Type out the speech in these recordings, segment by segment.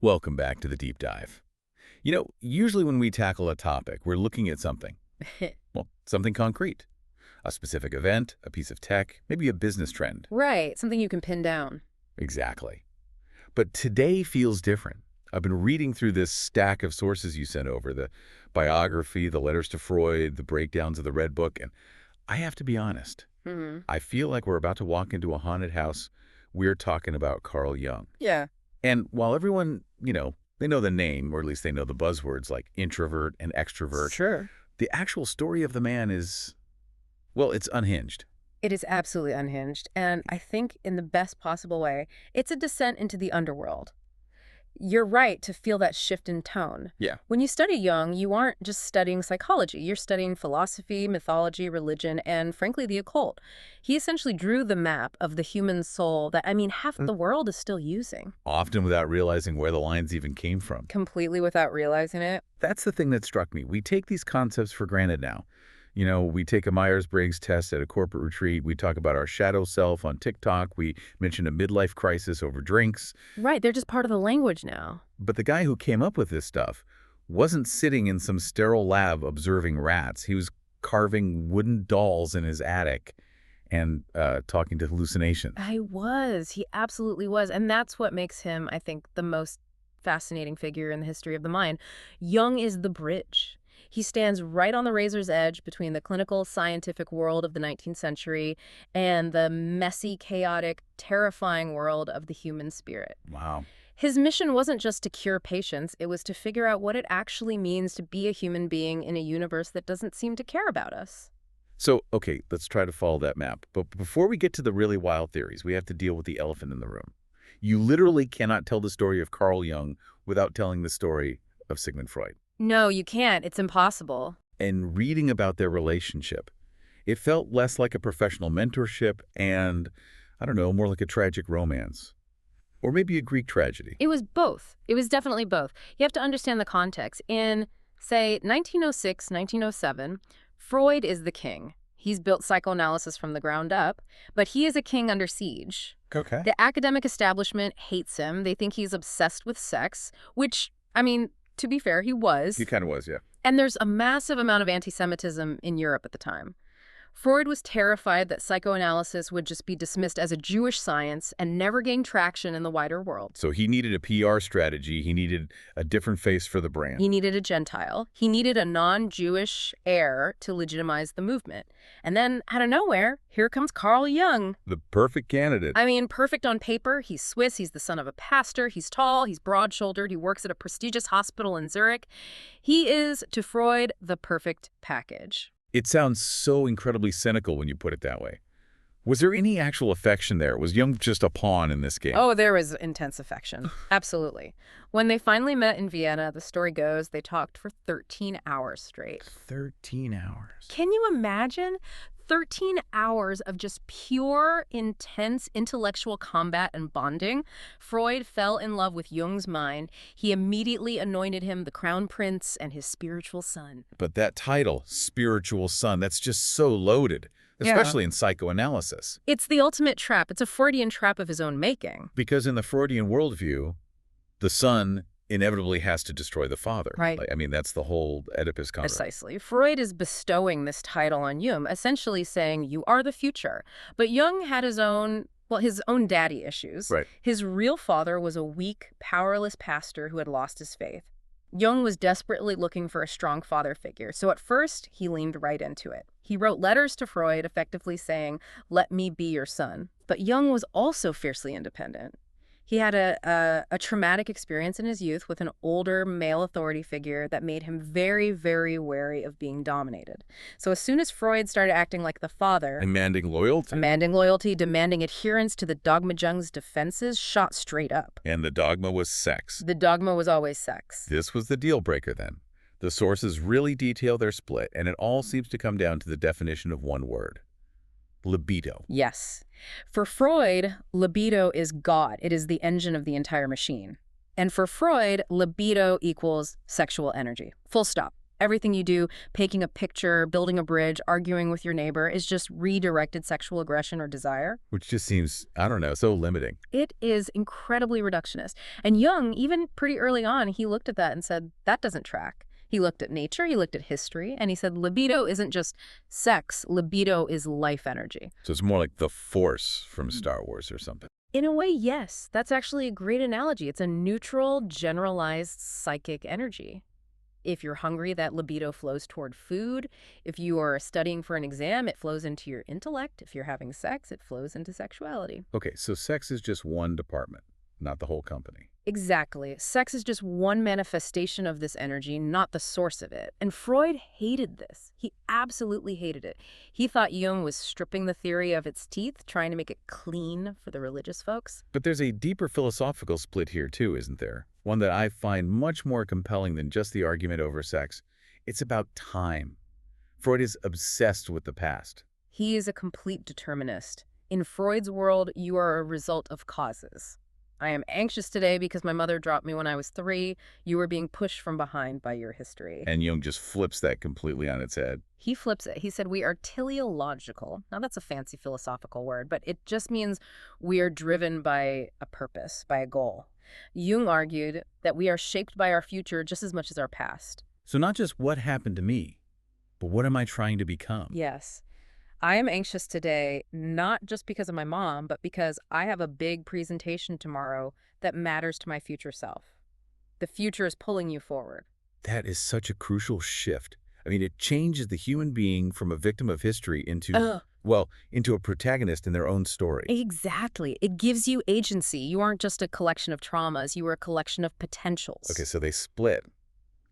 Welcome back to the deep dive. Usually when we tackle a topic, we're looking at something. Well, something concrete. A specific event, a piece of tech, maybe a business trend. Right, something you can pin down. Exactly. But today feels different. I've been reading through this stack of sources you sent over, the biography, the letters to Freud, the breakdowns of the Red Book, and I have to be honest. Hmm. I feel like we're about to walk into a haunted house. We're talking about Carl Jung. Yeah. And while everyone, they know the name, or at least they know the buzzwords like introvert and extrovert, Sure. the actual story of the man is, well, it's unhinged. It is absolutely unhinged, and I think in the best possible way, it's a descent into the underworld. You're right to feel that shift in tone. Yeah. When you study Jung, you aren't just studying psychology. You're studying philosophy, mythology, religion, and frankly, the occult. He essentially drew the map of the human soul that, half the world is still using. Often without realizing where the lines even came from. Completely without realizing it. That's the thing that struck me. We take these concepts for granted now. We take a Myers-Briggs test at a corporate retreat. We talk about our shadow self on TikTok. We mention a midlife crisis over drinks. Right, they're just part of the language now. But the guy who came up with this stuff wasn't sitting in some sterile lab observing rats. He was carving wooden dolls in his attic and talking to hallucinations. He absolutely was. And that's what makes him, I think, the most fascinating figure in the history of the mind. Jung is the bridge. He stands right on the razor's edge between the clinical scientific world of the 19th century and the messy, chaotic, terrifying world of the human spirit. Wow. His mission wasn't just to cure patients, it was to figure out what it actually means to be a human being in a universe that doesn't seem to care about us. So, okay, let's try to follow that map. But before we get to the really wild theories, we have to deal with the elephant in the room. You literally cannot tell the story of Carl Jung without telling the story of Sigmund Freud. No, you can't. It's impossible. And reading about their relationship, it felt less like a professional mentorship and, I don't know, more like a tragic romance. Or maybe a Greek tragedy. It was both. It was definitely both. You have to understand the context. In, say, 1906, 1907, Freud is the king. He's built psychoanalysis from the ground up, but he is a king under siege. Okay. The academic establishment hates him. They think he's obsessed with sex, which, to be fair, he was. He kind of was, yeah. And there's a massive amount of anti-Semitism in Europe at the time. Freud was terrified that psychoanalysis would just be dismissed as a Jewish science and never gain traction in the wider world. So he needed a PR strategy. He needed a different face for the brand. He needed a Gentile. He needed a non-Jewish heir to legitimize the movement. And then, out of nowhere, here comes Carl Jung. The perfect candidate. Perfect on paper. He's Swiss. He's the son of a pastor. He's tall. He's broad-shouldered. He works at a prestigious hospital in Zurich. He is, to Freud, the perfect package. It sounds so incredibly cynical when you put it that way. Was there any actual affection there? Was Jung just a pawn in this game? Oh, there was intense affection. Absolutely. When they finally met in Vienna, the story goes, they talked for 13 hours straight. 13 hours. Can you imagine? 13 hours of just pure, intense intellectual combat and bonding. Freud fell in love with Jung's mind. He immediately anointed him the crown prince and his spiritual son. But that title, spiritual son, that's just so loaded, especially in psychoanalysis. It's the ultimate trap. It's a Freudian trap of his own making. Because in the Freudian worldview, the son inevitably has to destroy the father. Right. That's the whole Oedipus complex. Precisely. Freud is bestowing this title on Jung, essentially saying, you are the future. But Jung had his own daddy issues. Right. His real father was a weak, powerless pastor who had lost his faith. Jung was desperately looking for a strong father figure, so at first, he leaned right into it. He wrote letters to Freud, effectively saying, let me be your son. But Jung was also fiercely independent. He had a traumatic experience in his youth with an older male authority figure that made him very, very wary of being dominated. So as soon as Freud started acting like the father... Demanding loyalty, demanding adherence to the dogma, Jung's defenses shot straight up. And the dogma was sex. The dogma was always sex. This was the deal breaker then. The sources really detail their split, and it all seems to come down to the definition of one word. Libido. Yes. For Freud, libido is God. It is the engine of the entire machine. And for Freud, libido equals sexual energy. Full stop. Everything you do, painting a picture, building a bridge, arguing with your neighbor, is just redirected sexual aggression or desire. Which just seems, I don't know, so limiting. It is incredibly reductionist. And Jung, even pretty early on, he looked at that and said, that doesn't track. He looked at nature, he looked at history, and he said libido isn't just sex, libido is life energy. So it's more like the Force from Star Wars or something. In a way, yes. That's actually a great analogy. It's a neutral, generalized psychic energy. If you're hungry, that libido flows toward food. If you are studying for an exam, it flows into your intellect. If you're having sex, it flows into sexuality. Okay, so sex is just one department, not the whole company. Exactly. Sex is just one manifestation of this energy, not the source of it. And Freud hated this. He absolutely hated it. He thought Jung was stripping the theory of its teeth, trying to make it clean for the religious folks. But there's a deeper philosophical split here too, isn't there? One that I find much more compelling than just the argument over sex. It's about time. Freud is obsessed with the past. He is a complete determinist. In Freud's world, you are a result of causes. I am anxious today because my mother dropped me when I was 3. You were being pushed from behind by your history. And Jung just flips that completely on its head. He flips it. He said, we are teleological. Now, that's a fancy philosophical word, but it just means we are driven by a purpose, by a goal. Jung argued that we are shaped by our future just as much as our past. So not just what happened to me, but what am I trying to become? Yes. I am anxious today, not just because of my mom, but because I have a big presentation tomorrow that matters to my future self. The future is pulling you forward. That is such a crucial shift. I mean, it changes the human being from a victim of history into, well, into a protagonist in their own story. Exactly. It gives you agency. You aren't just a collection of traumas. You are a collection of potentials. Okay, so they split.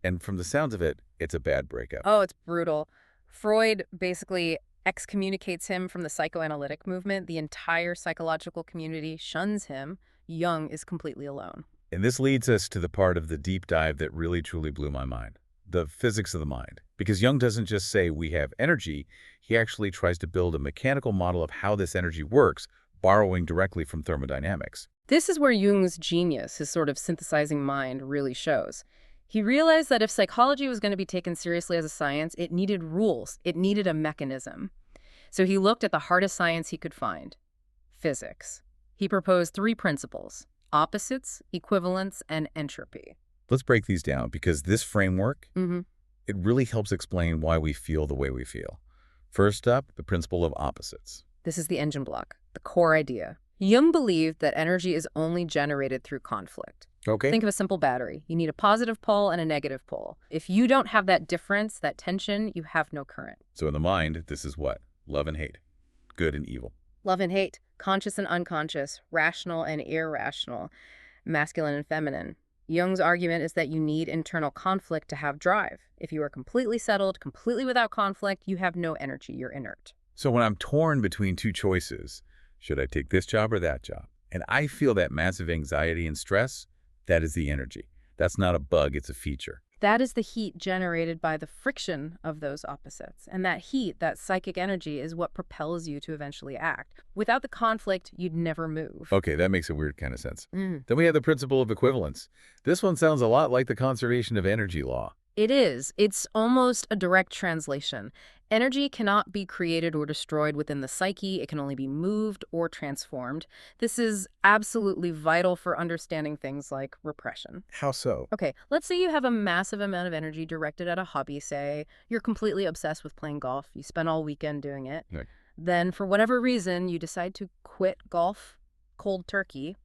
And from the sounds of it, it's a bad breakup. Oh, it's brutal. Freud basically excommunicates him from the psychoanalytic movement. The entire psychological community shuns him. Jung is completely alone. And this leads us to the part of the deep dive that really truly blew my mind. The physics of the mind. Because Jung doesn't just say we have energy, he actually tries to build a mechanical model of how this energy works, borrowing directly from thermodynamics. This is where Jung's genius, his sort of synthesizing mind, really shows. He realized that if psychology was going to be taken seriously as a science, it needed rules. It needed a mechanism. So he looked at the hardest science he could find, physics. He proposed 3 principles: opposites, equivalence, and entropy. Let's break these down because this framework, it really helps explain why we feel the way we feel. First up, the principle of opposites. This is the engine block, the core idea. Jung believed that energy is only generated through conflict. Okay. Think of a simple battery. You need a positive pole and a negative pole. If you don't have that difference, that tension, you have no current. So in the mind, this is what? Love and hate. Good and evil. Love and hate, conscious and unconscious, rational and irrational, masculine and feminine. Jung's argument is that you need internal conflict to have drive. If you are completely settled, completely without conflict, you have no energy. You're inert. So when I'm torn between 2 choices, should I take this job or that job? And I feel that massive anxiety and stress, that is the energy. That's not a bug, it's a feature. That is the heat generated by the friction of those opposites. And that heat, that psychic energy, is what propels you to eventually act. Without the conflict, you'd never move. Okay, that makes a weird kind of sense. Then we have the principle of equivalence. This one sounds a lot like the conservation of energy law. It is. It's almost a direct translation. Energy cannot be created or destroyed within the psyche. It can only be moved or transformed. This is absolutely vital for understanding things like repression. How so? Okay, let's say you have a massive amount of energy directed at a hobby, say. You're completely obsessed with playing golf. You spend all weekend doing it. Right. Then, for whatever reason, you decide to quit golf cold turkey.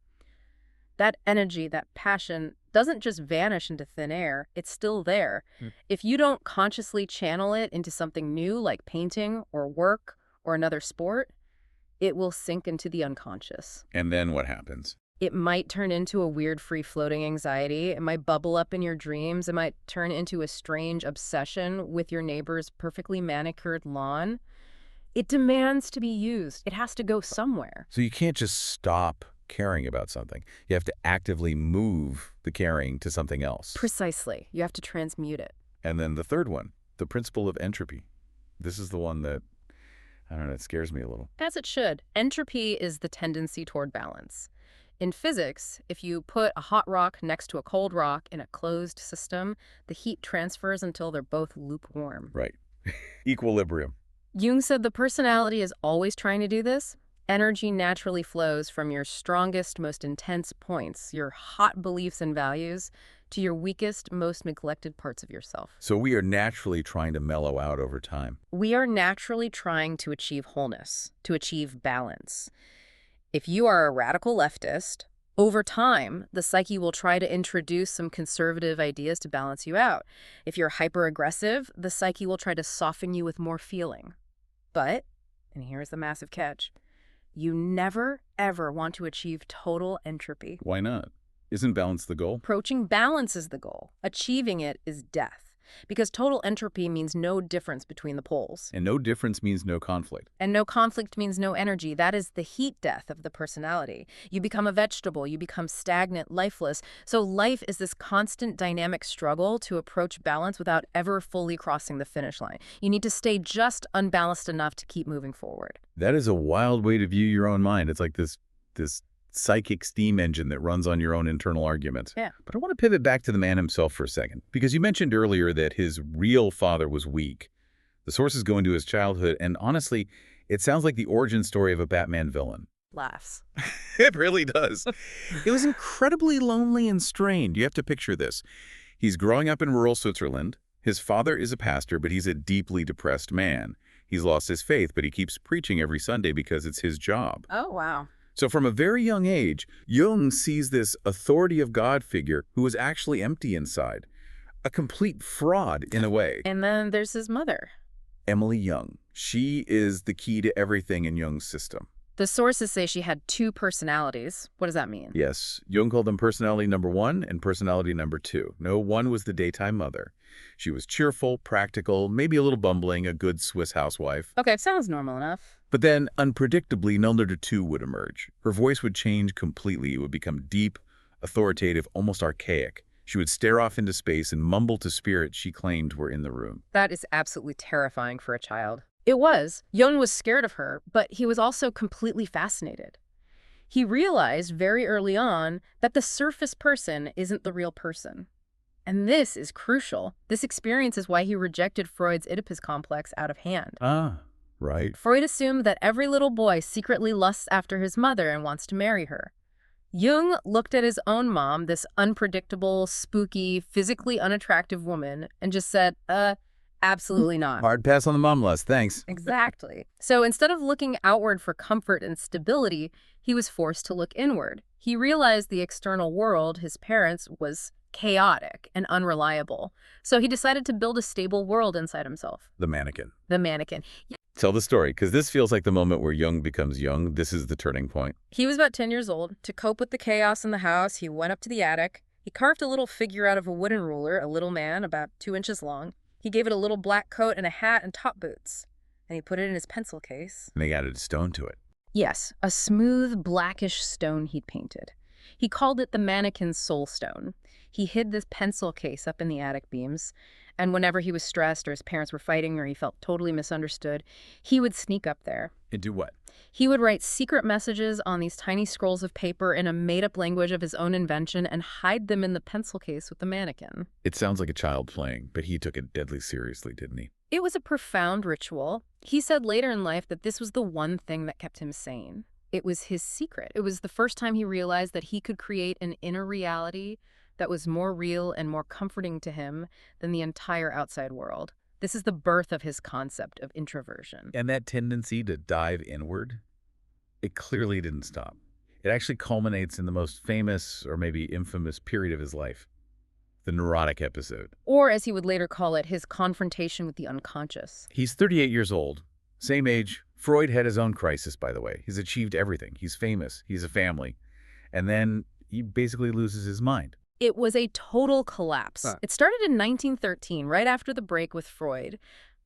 That energy, that passion, doesn't just vanish into thin air. It's still there. If you don't consciously channel it into something new, like painting or work or another sport, it will sink into the unconscious. And then what happens? It might turn into a weird free-floating anxiety. It might bubble up in your dreams. It might turn into a strange obsession with your neighbor's perfectly manicured lawn. It demands to be used. It has to go somewhere. So you can't just stop caring about something. You have to actively move the caring to something else. Precisely. You have to transmute it. And then the third one, the principle of entropy. This is the one that, I don't know, it scares me a little. As it should. Entropy is the tendency toward balance. In physics, if you put a hot rock next to a cold rock in a closed system, the heat transfers until they're both lukewarm. Right. Equilibrium. Jung said the personality is always trying to do this. Energy naturally flows from your strongest, most intense points, your hot beliefs and values, to your weakest, most neglected parts of yourself. So we are naturally trying to mellow out over time. We are naturally trying to achieve wholeness, to achieve balance. If you are a radical leftist, over time, the psyche will try to introduce some conservative ideas to balance you out. If you're hyper-aggressive, the psyche will try to soften you with more feeling. But, and here's the massive catch, you never, ever want to achieve total entropy. Why not? Isn't balance the goal? Approaching balance is the goal. Achieving it is death. Because total entropy means no difference between the poles. And no difference means no conflict. And no conflict means no energy. That is the heat death of the personality. You become a vegetable. You become stagnant, lifeless. So life is this constant dynamic struggle to approach balance without ever fully crossing the finish line. You need to stay just unbalanced enough to keep moving forward. That is a wild way to view your own mind. It's like this psychic steam engine that runs on your own internal arguments. Yeah. But I want to pivot back to the man himself for a second, because you mentioned earlier that his real father was weak. The sources go into his childhood, and honestly, it sounds like the origin story of a Batman villain. Laughs. It really does. It was incredibly lonely and strained. You have to picture this. He's growing up in rural Switzerland. His father is a pastor, but he's a deeply depressed man. He's lost his faith, but he keeps preaching every Sunday because it's his job. Oh, wow. So from a very young age, Jung sees this authority of God figure who is actually empty inside. A complete fraud in a way. And then there's his mother. Emily Jung. She is the key to everything in Jung's system. The sources say she had two personalities. What does that mean? Yes, Jung called them personality number 1 and personality number 2. No, one was the daytime mother. She was cheerful, practical, maybe a little bumbling, a good Swiss housewife. Okay, sounds normal enough. But then, unpredictably, number 2 would emerge. Her voice would change completely. It would become deep, authoritative, almost archaic. She would stare off into space and mumble to spirits she claimed were in the room. That is absolutely terrifying for a child. It was. Jung was scared of her, but he was also completely fascinated. He realized very early on that the surface person isn't the real person. And this is crucial. This experience is why he rejected Freud's Oedipus complex out of hand. Ah, right. Freud assumed that every little boy secretly lusts after his mother and wants to marry her. Jung looked at his own mom, this unpredictable, spooky, physically unattractive woman, and just said, absolutely not. Hard pass on the mom lust, thanks. Exactly. So instead of looking outward for comfort and stability, he was forced to look inward. He realized the external world, his parents, was chaotic and unreliable. So he decided to build a stable world inside himself. The mannequin. The mannequin. Tell the story, because this feels like the moment where Jung becomes Jung. This is the turning point. He was about 10 years old. To cope with the chaos in the house, he went up to the attic. He carved a little figure out of a wooden ruler, a little man about 2 inches long. He gave it a little black coat and a hat and top boots. And he put it in his pencil case. And they added a stone to it. Yes, a smooth, blackish stone he'd painted. He called it the mannequin's soul stone. He hid this pencil case up in the attic beams, and whenever he was stressed or his parents were fighting or he felt totally misunderstood, he would sneak up there. And do what? He would write secret messages on these tiny scrolls of paper in a made-up language of his own invention and hide them in the pencil case with the mannequin. It sounds like a child playing, but he took it deadly seriously, didn't he? It was a profound ritual. He said later in life that this was the one thing that kept him sane. It was his secret. It was the first time he realized that he could create an inner reality that was more real and more comforting to him than the entire outside world. This is the birth of his concept of introversion. And that tendency to dive inward, it clearly didn't stop. It actually culminates in the most famous or maybe infamous period of his life, the neurotic episode. Or, as he would later call it, his confrontation with the unconscious. He's 38 years old, same age. Freud had his own crisis, by the way. He's achieved everything. He's famous. He's a family. And then he basically loses his mind. It was a total collapse. It started in 1913, right after the break with Freud.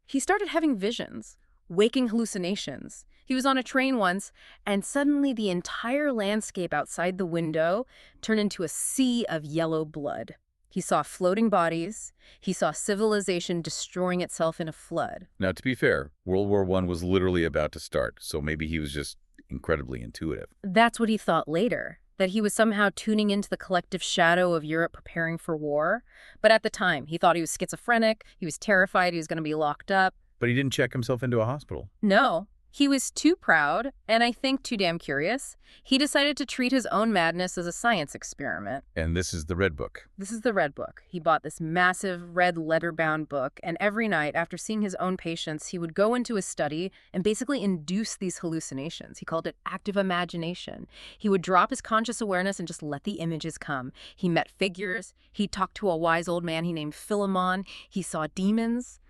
He started having visions, waking hallucinations. He was on a train once, and suddenly the entire landscape outside the window turned into a sea of yellow blood. He saw floating bodies. He saw civilization destroying itself in a flood. Now, to be fair, World War I was literally about to start, so maybe he was just incredibly intuitive. That's what he thought later. that he was somehow tuning into the collective shadow of Europe preparing for war. But at the time, he thought he was schizophrenic, he was terrified he was going to be locked up. But he didn't check himself into a hospital. No, he was too proud, and I think too damn curious. He decided to treat his own madness as a science experiment. And this is the Red Book. This is the Red Book. He bought this massive red leather-bound book, and every night after seeing his own patients, he would go into his study and basically induce these hallucinations. He called it active imagination. He would drop his conscious awareness and just let the images come. He met figures. He talked to a wise old man he named Philemon. He saw demons,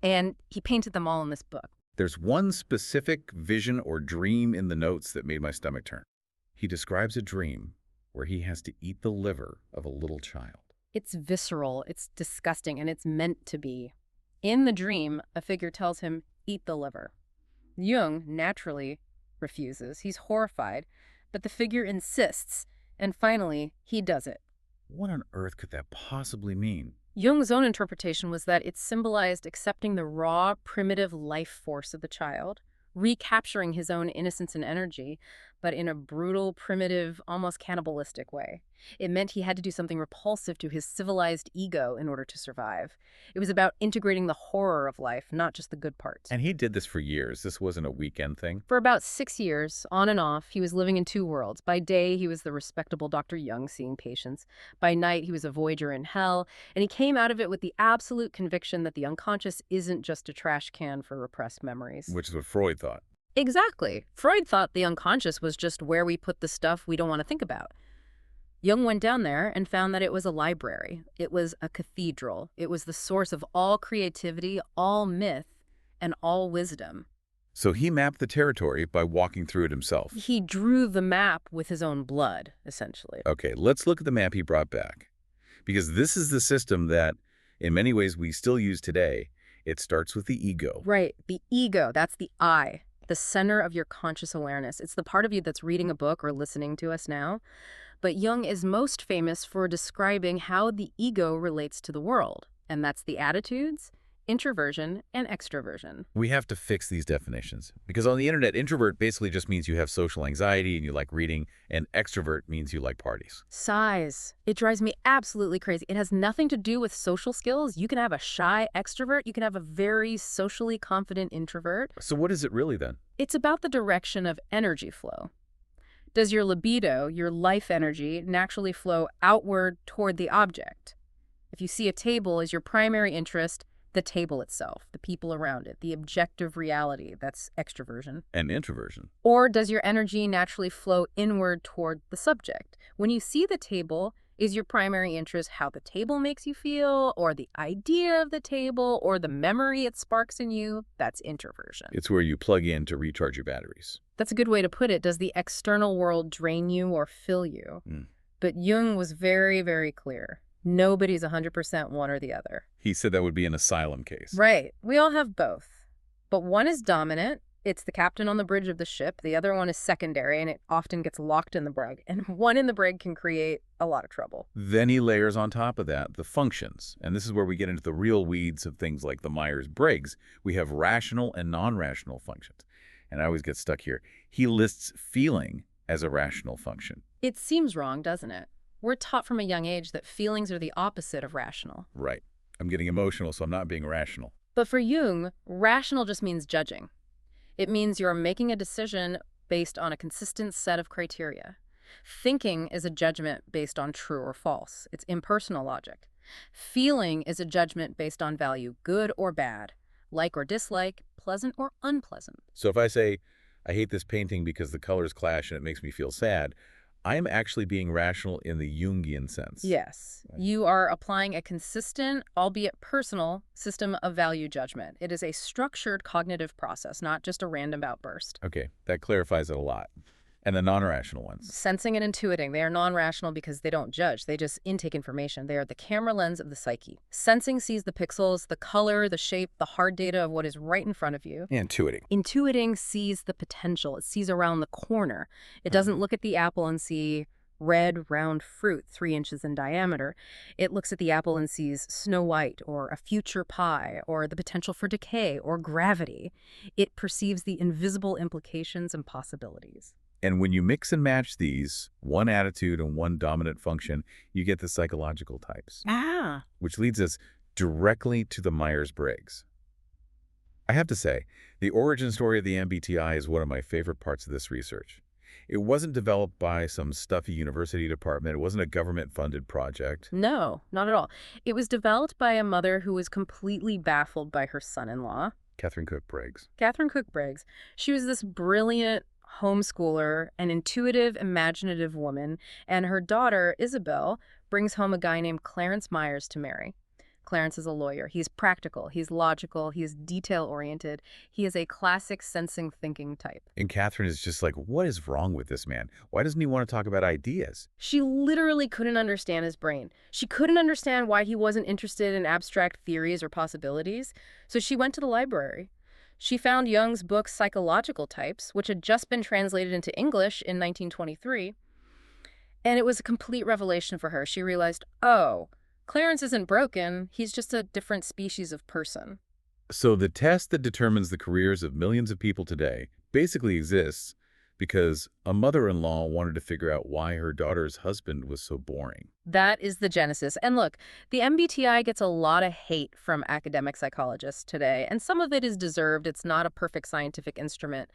and he painted them all in this book. There's one specific vision or dream in the notes that made my stomach turn. He describes a dream where he has to eat the liver of a little child. It's visceral, it's disgusting, and it's meant to be. In the dream, a figure tells him, eat the liver. Jung naturally refuses. He's horrified, but the figure insists, and finally, he does it. What on earth could that possibly mean? Jung's own interpretation was that it symbolized accepting the raw, primitive life force of the child, recapturing his own innocence and energy, but in a brutal, primitive, almost cannibalistic way. It meant he had to do something repulsive to his civilized ego in order to survive. It was about integrating the horror of life, not just the good parts. And he did this for years. This wasn't a weekend thing. For about 6 years, on and off, he was living in two worlds. By day, he was the respectable Dr. Jung seeing patients. By night, he was a voyager in hell, and he came out of it with the absolute conviction that the unconscious isn't just a trash can for repressed memories. Which is what Freud thought. Exactly. Freud thought the unconscious was just where we put the stuff we don't want to think about. Jung went down there and found that it was a library. It was a cathedral. It was the source of all creativity, all myth, and all wisdom. So he mapped the territory by walking through it himself. He drew the map with his own blood, essentially. Okay, let's look at the map he brought back. Because this is the system that, in many ways, we still use today. It starts with the ego. Right. The ego, that's the I, the center of your conscious awareness. It's the part of you that's reading a book or listening to us now. But Jung is most famous for describing how the ego relates to the world. And that's the attitudes, introversion, and extroversion. We have to fix these definitions. Because on the internet, introvert basically just means you have social anxiety and you like reading, and extrovert means you like parties. Size. It drives me absolutely crazy. It has nothing to do with social skills. You can have a shy extrovert. You can have a very socially confident introvert. So what is it really then? It's about the direction of energy flow. Does your libido, your life energy, naturally flow outward toward the object? If you see a table as your primary interest, the table itself, the people around it, the objective reality, that's extroversion. And introversion. Or does your energy naturally flow inward toward the subject? When you see the table, is your primary interest how the table makes you feel, or the idea of the table, or the memory it sparks in you? That's introversion. It's where you plug in to recharge your batteries. That's a good way to put it. Does the external world drain you or fill you? But Jung was very, very clear. Nobody's 100% one or the other. He said that would be an asylum case. Right. We all have both. But one is dominant. It's the captain on the bridge of the ship. The other one is secondary, and it often gets locked in the brig. And one in the brig can create a lot of trouble. Then he layers on top of that the functions. And this is where we get into the real weeds of things like the Myers-Briggs. We have rational and non-rational functions. And I always get stuck here. He lists feeling as a rational function. It seems wrong, doesn't it? We're taught from a young age that feelings are the opposite of rational. Right. I'm getting emotional, so I'm not being rational. But for Jung, rational just means judging. It means you're making a decision based on a consistent set of criteria. Thinking is a judgment based on true or false. It's impersonal logic. Feeling is a judgment based on value, good or bad, like or dislike, pleasant or unpleasant. So if I say, I hate this painting because the colors clash and it makes me feel sad, I am actually being rational in the Jungian sense. Yes. You are applying a consistent, albeit personal, system of value judgment. It is a structured cognitive process, not just a random outburst. Okay, that clarifies it a lot. And the non-rational ones? Sensing and intuiting. They are non-rational because they don't judge. They just intake information. They are the camera lens of the psyche. Sensing sees the pixels, the color, the shape, the hard data of what is right in front of you. Intuiting. Intuiting sees the potential. It sees around the corner. It doesn't look at the apple and see red, round fruit 3 inches in diameter. It looks at the apple and sees Snow White or a future pie or the potential for decay or gravity. It perceives the invisible implications and possibilities. And when you mix and match these, one attitude and one dominant function, you get the psychological types, Ah. which leads us directly to the Myers-Briggs. I have to say, the origin story of the MBTI is one of my favorite parts of this research. It wasn't developed by some stuffy university department. It wasn't a government-funded project. No, not at all. It was developed by a mother who was completely baffled by her son-in-law, Catherine Cook Briggs. Catherine Cook Briggs. She was this brilliant homeschooler, an intuitive, imaginative woman, and her daughter, Isabel, brings home a guy named Clarence Myers to marry. Clarence is a lawyer. He's practical, he's logical, he's detail-oriented. He is a classic sensing thinking type. And Catherine is just like, what is wrong with this man? Why doesn't he want to talk about ideas? She literally couldn't understand his brain. She couldn't understand why he wasn't interested in abstract theories or possibilities. So she went to the library. She found Jung's book Psychological Types, which had just been translated into English in 1923. And it was a complete revelation for her. She realized, oh, Clarence isn't broken. He's just a different species of person. So the test that determines the careers of millions of people today basically exists because a mother-in-law wanted to figure out why her daughter's husband was so boring. That is the genesis. And look, the MBTI gets a lot of hate from academic psychologists today, and some of it is deserved. It's not a perfect scientific instrument.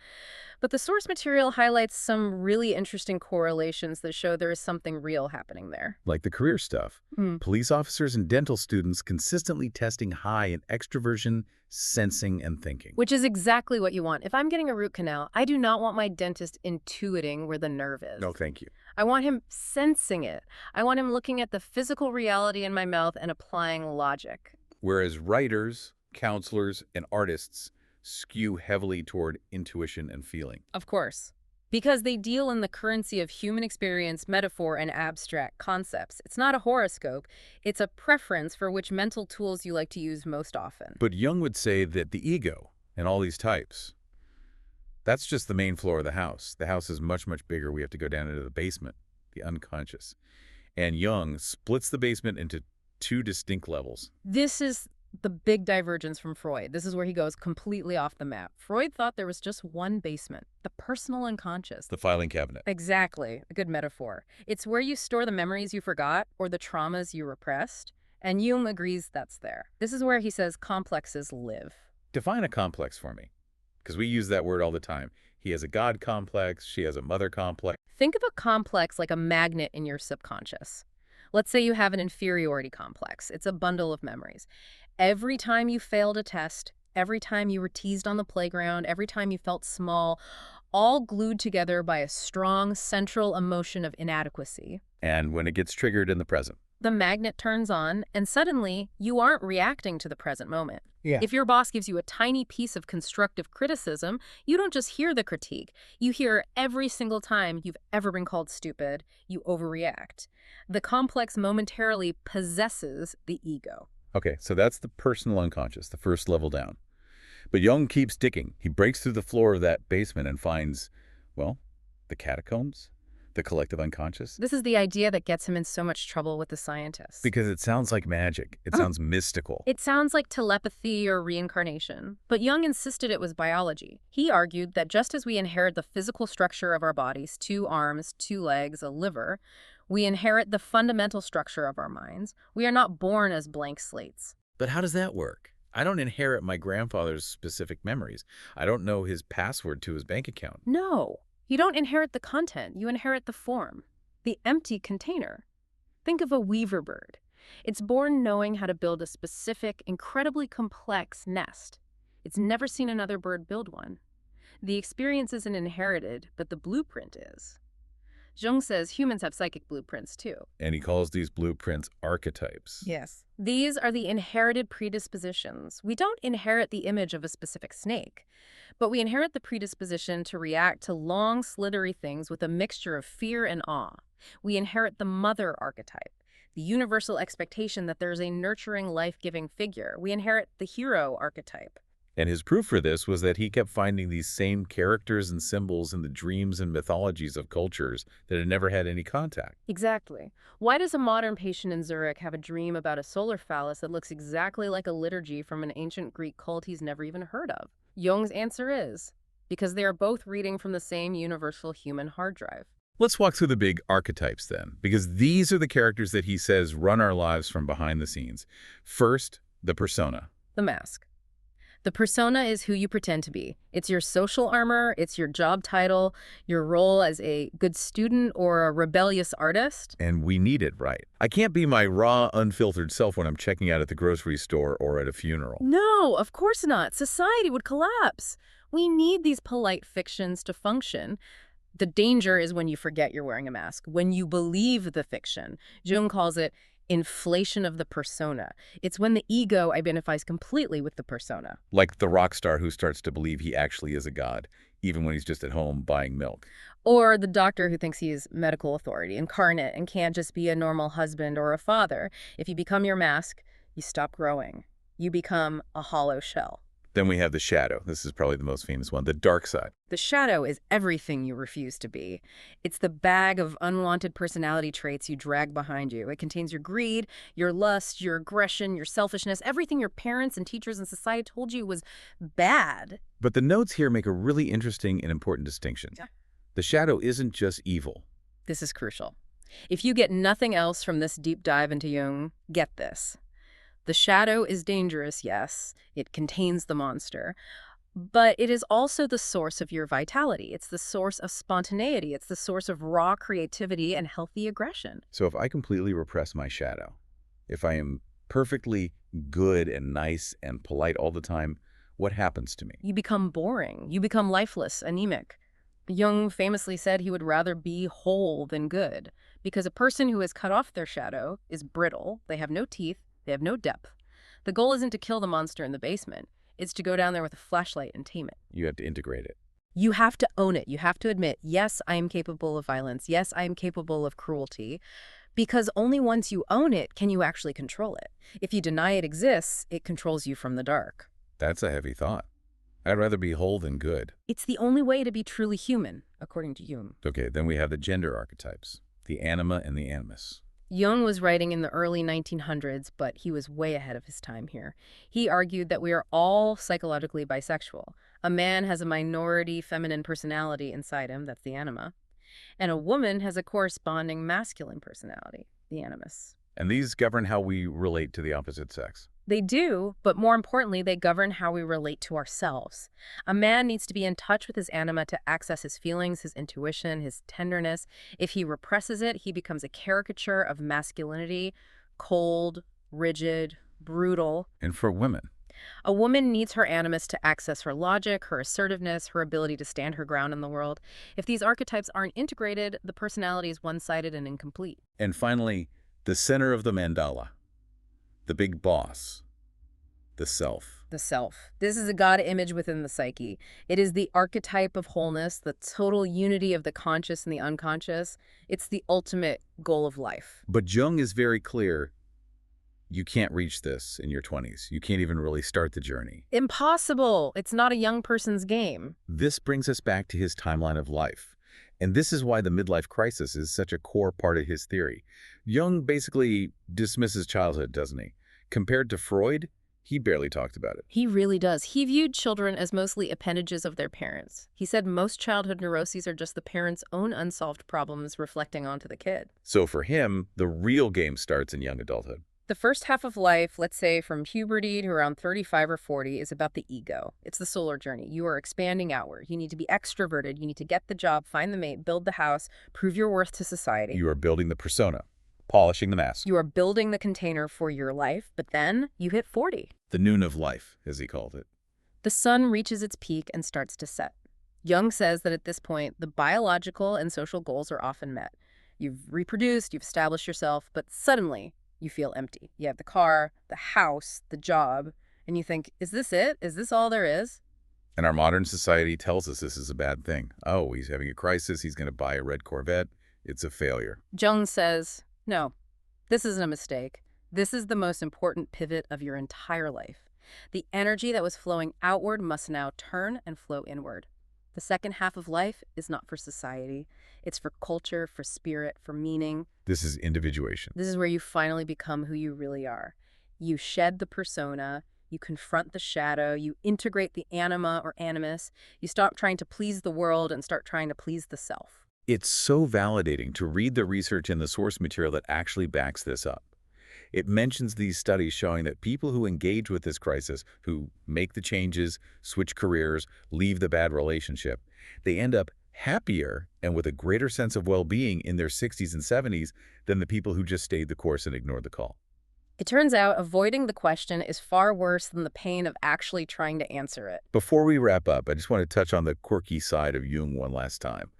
But the source material highlights some really interesting correlations that show there is something real happening there. Like the career stuff. Police officers and dental students consistently testing high in extroversion, sensing, and thinking. Which is exactly what you want. If I'm getting a root canal, I do not want my dentist intuiting where the nerve is. No, thank you. I want him sensing it. I want him looking at the physical reality in my mouth and applying logic. Whereas writers, counselors, and artists skew heavily toward intuition and feeling. Of course. Because they deal in the currency of human experience, metaphor, and abstract concepts. It's not a horoscope. It's a preference for which mental tools you like to use most often. But Jung would say that the ego and all these types, that's just the main floor of the house. The house is much, much bigger. We have to go down into the basement, the unconscious. And Jung splits the basement into two distinct levels. This is the big divergence from Freud. This is where he goes completely off the map. Freud thought there was just one basement, the personal unconscious. The filing cabinet. Exactly. A good metaphor. It's where you store the memories you forgot or the traumas you repressed. And Jung agrees that's there. This is where he says complexes live. Define a complex for me, because we use that word all the time. He has a God complex. She has a mother complex. Think of a complex like a magnet in your subconscious. Let's say you have an inferiority complex. It's a bundle of memories. Every time you failed a test, every time you were teased on the playground, every time you felt small, all glued together by a strong central emotion of inadequacy. And when it gets triggered in the present. The magnet turns on, and suddenly you aren't reacting to the present moment. Yeah. If your boss gives you a tiny piece of constructive criticism, you don't just hear the critique. You hear every single time you've ever been called stupid, you overreact. The complex momentarily possesses the ego. Okay, so that's the personal unconscious, the first level down. But Jung keeps digging. He breaks through the floor of that basement and finds, well, the catacombs, the collective unconscious. This is the idea that gets him in so much trouble with the scientists. Because it sounds like magic. It sounds mystical. It sounds like telepathy or reincarnation. But Jung insisted it was biology. He argued that just as we inherit the physical structure of our bodies, 2 arms, 2 legs, a liver, we inherit the fundamental structure of our minds. We are not born as blank slates. But how does that work? I don't inherit my grandfather's specific memories. I don't know his password to his bank account. No, you don't inherit the content. You inherit the form, the empty container. Think of a weaver bird. It's born knowing how to build a specific, incredibly complex nest. It's never seen another bird build one. The experience isn't inherited, but the blueprint is. Jung says humans have psychic blueprints, too. And he calls these blueprints archetypes. Yes. These are the inherited predispositions. We don't inherit the image of a specific snake, but we inherit the predisposition to react to long, slithery things with a mixture of fear and awe. We inherit the mother archetype, the universal expectation that there's a nurturing, life-giving figure. We inherit the hero archetype. And his proof for this was that he kept finding these same characters and symbols in the dreams and mythologies of cultures that had never had any contact. Exactly. Why does a modern patient in Zurich have a dream about a solar phallus that looks exactly like a liturgy from an ancient Greek cult he's never even heard of? Jung's answer is, because they are both reading from the same universal human hard drive. Let's walk through the big archetypes then, because these are the characters that he says run our lives from behind the scenes. First, the persona. The mask. The persona is who you pretend to be. It's your social armor, it's your job title, your role as a good student or a rebellious artist. And we need it, right? I can't be my raw, unfiltered self when I'm checking out at the grocery store or at a funeral. No, of course not. Society would collapse. We need these polite fictions to function. The danger is when you forget you're wearing a mask, when you believe the fiction. Jung calls it inflation of the persona. It's when the ego identifies completely with the persona. Like the rock star who starts to believe he actually is a god, even when he's just at home buying milk. Or the doctor who thinks he is medical authority, incarnate, and can't just be a normal husband or a father. If you become your mask, you stop growing. You become a hollow shell. Then we have the shadow. This is probably the most famous one, the dark side. The shadow is everything you refuse to be. It's the bag of unwanted personality traits you drag behind you. It contains your greed, your lust, your aggression, your selfishness, everything your parents and teachers and society told you was bad. But the notes here make a really interesting and important distinction. Yeah. The shadow isn't just evil. This is crucial. If you get nothing else from this deep dive into Jung, get this. The shadow is dangerous, yes. It contains the monster. But it is also the source of your vitality. It's the source of spontaneity. It's the source of raw creativity and healthy aggression. So if I completely repress my shadow, if I am perfectly good and nice and polite all the time, what happens to me? You become boring. You become lifeless, anemic. Jung famously said he would rather be whole than good, because a person who has cut off their shadow is brittle, they have no teeth, they have no depth. The goal isn't to kill the monster in the basement. It's to go down there with a flashlight and tame it. You have to integrate it. You have to own it. You have to admit, yes, I am capable of violence. Yes, I am capable of cruelty. Because only once you own it can you actually control it. If you deny it exists, it controls you from the dark. That's a heavy thought. I'd rather be whole than good. It's the only way to be truly human, according to Jung. Okay, then we have the gender archetypes, the anima and the animus. Jung was writing in the early 1900s, but he was way ahead of his time here. He argued that we are all psychologically bisexual. A man has a minority feminine personality inside him, that's the anima, and a woman has a corresponding masculine personality, the animus. And these govern how we relate to the opposite sex. They do, but more importantly, they govern how we relate to ourselves. A man needs to be in touch with his anima to access his feelings, his intuition, his tenderness. If he represses it, he becomes a caricature of masculinity, cold, rigid, brutal. And for women? A woman needs her animus to access her logic, her assertiveness, her ability to stand her ground in the world. If these archetypes aren't integrated, the personality is one-sided and incomplete. And finally, the center of the mandala. The big boss, the self. The self. This is a God image within the psyche. It is the archetype of wholeness, the total unity of the conscious and the unconscious. It's the ultimate goal of life. But Jung is very clear. You can't reach this in your 20s. You can't even really start the journey. Impossible. It's not a young person's game. This brings us back to his timeline of life. And this is why the midlife crisis is such a core part of his theory. Jung basically dismisses childhood, doesn't he? Compared to Freud, he barely talked about it. He really does. He viewed children as mostly appendages of their parents. He said most childhood neuroses are just the parents' own unsolved problems reflecting onto the kid. So for him, the real game starts in young adulthood. The first half of life, let's say from puberty to around 35 or 40, is about the ego. It's the solar journey. You are expanding outward. You need to be extroverted. You need to get the job, find the mate, build the house, prove your worth to society. You are building the persona, polishing the mask. You are building the container for your life, but then you hit 40. The noon of life, as he called it. The sun reaches its peak and starts to set. Jung says that at this point, the biological and social goals are often met. You've reproduced, you've established yourself, but suddenly you feel empty. You have the car, the house, the job, and you think, is this it? Is this all there is? And our modern society tells us this is a bad thing. Oh, he's having a crisis. He's going to buy a red Corvette. It's a failure. Jung says, no, this isn't a mistake. This is the most important pivot of your entire life. The energy that was flowing outward must now turn and flow inward. The second half of life is not for society. It's for culture, for spirit, for meaning. This is individuation. This is where you finally become who you really are. You shed the persona, You confront the shadow. You integrate the anima or animus. You stop trying to please the world and start trying to please the self. It's so validating to read the research in the source material that actually backs this up. It mentions these studies showing that people who engage with this crisis, who make the changes, switch careers, leave the bad relationship, they end up happier and with a greater sense of well-being in their 60s and 70s than the people who just stayed the course and ignored the call. It turns out avoiding the question is far worse than the pain of actually trying to answer it. Before we wrap up, I just want to touch on the quirky side of Jung one last time,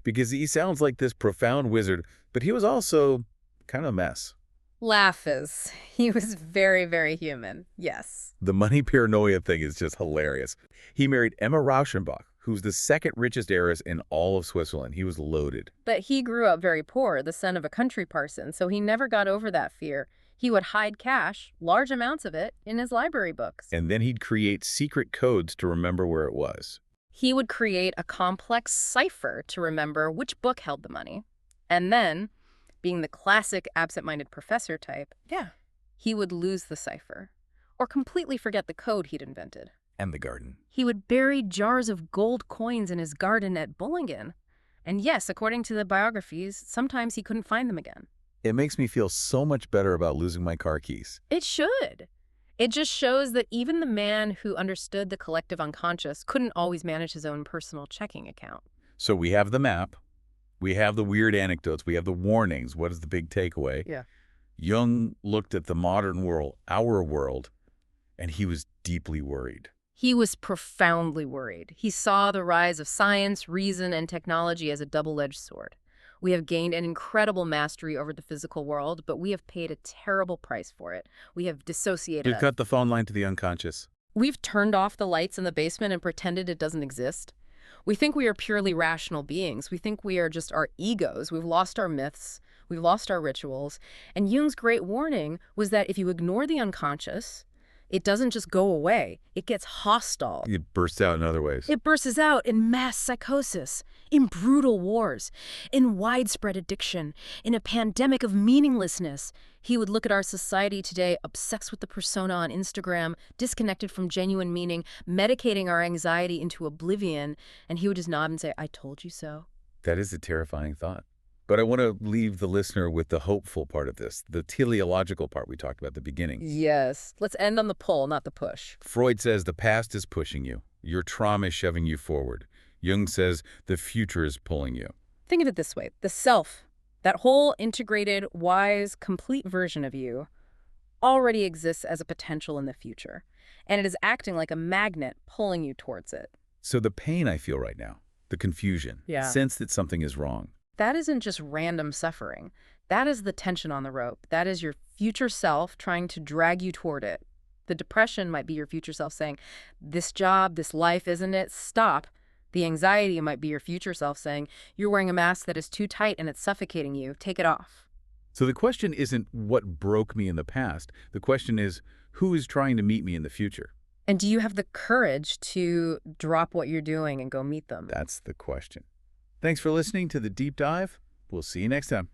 because he sounds like this profound wizard, but he was also kind of a mess. Laughes. He was very, very human. Yes. The money paranoia thing is just hilarious. He married Emma Rauschenbach, who's the second richest heiress in all of Switzerland. He was loaded. But he grew up very poor, the son of a country parson, so he never got over that fear. He would hide cash, large amounts of it, in his library books. And then he'd create secret codes to remember where it was. He would create a complex cipher to remember which book held the money. And then, being the classic absent-minded professor type, he would lose the cipher or completely forget the code he'd invented. And the garden. He would bury jars of gold coins in his garden at Bullingen. And yes, according to the biographies, sometimes he couldn't find them again. It makes me feel so much better about losing my car keys. It should. It just shows that even the man who understood the collective unconscious couldn't always manage his own personal checking account. So we have the map. We have the weird anecdotes. We have the warnings. What is the big takeaway? Yeah. Jung looked at the modern world, our world, and he was deeply worried. He was profoundly worried. He saw the rise of science, reason, and technology as a double-edged sword. We have gained an incredible mastery over the physical world, but we have paid a terrible price for it. We have dissociated We've us. cut the phone line to the unconscious. We've turned off the lights in the basement and pretended it doesn't exist. We think we are purely rational beings. We think we are just our egos. We've lost our myths. We've lost our rituals. And Jung's great warning was that if you ignore the unconscious, it doesn't just go away. It gets hostile. It bursts out in other ways. It bursts out in mass psychosis, in brutal wars, in widespread addiction, in a pandemic of meaninglessness. He would look at our society today, obsessed with the persona on Instagram, disconnected from genuine meaning, medicating our anxiety into oblivion, and he would just nod and say, "I told you so." That is a terrifying thought. But I want to leave the listener with the hopeful part of this, the teleological part we talked about at the beginning. Yes. Let's end on the pull, not the push. Freud says the past is pushing you. Your trauma is shoving you forward. Jung says the future is pulling you. Think of it this way. The self, that whole integrated, wise, complete version of you, already exists as a potential in the future. And it is acting like a magnet pulling you towards it. So the pain I feel right now, the confusion, Yeah. sense that something is wrong. That isn't just random suffering. That is the tension on the rope. That is your future self trying to drag you toward it. The depression might be your future self saying, "This job, this life, isn't it? Stop." The anxiety might be your future self saying, "You're wearing a mask that is too tight and it's suffocating you. Take it off." So the question isn't what broke me in the past. The question is, who is trying to meet me in the future? And do you have the courage to drop what you're doing and go meet them? That's the question. Thanks for listening to The Deep Dive. We'll see you next time.